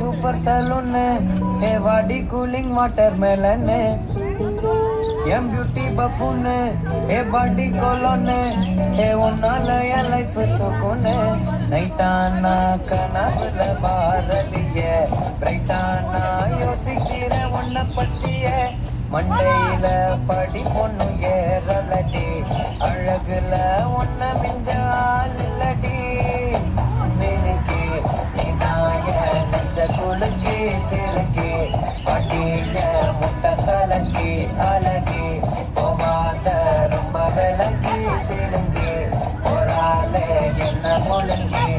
super சலூன்னு ஹே வாடி cooling water மெலன்னு M beauty பஃபூன்னு ஹே பாடி கோலோன்னு ஹே உன்னால என் life சுக்குன்னு நைட்டானா கனவுல பாரதிய பிரைட்டானா யோசிக்கிற உன்னை பத்திய மண்டையில படி பொண்ணு ஏறலடி அழகுல ஒன்ன மிஞ்ச ஆள் இல்லடி மினுக்கு நீதாய நெஞ்ச குலுக்கி சிறுக்கி அடிய முட்டை கலக்கி அழகி போகாத ரொம்ப விலகி சிறுங்கி ஒரு ஆளே என்ன முழுங்கி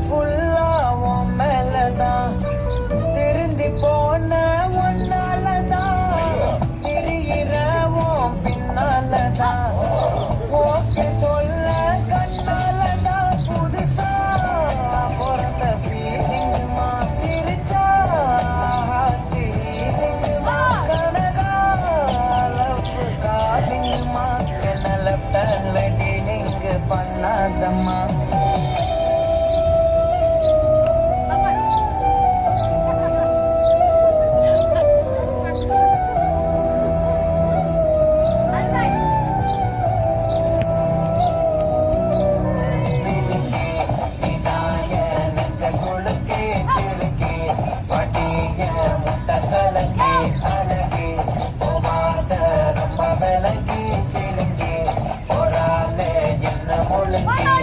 ஃபுல்லா உன் மேலதான் திருந்தி போன ஒன்னாலதான் தெரிகிற உன் பின்னாலதான் ஓகே சொல்ல கண்ணாலதான் புதுசா பிறந்த ஃபீலிங்குமா சிரிச்சா ஹீலிங்குமா கனகா லவ் காலிங்குமா என்ன லெஃப்ட் ஹேண்ட்ல டீலிங் பண்ணாதம்மா அழகி போகாத ரொம்ப விலகி சிறுங்கி ஒரு ஆளே என்ன முழுங்கி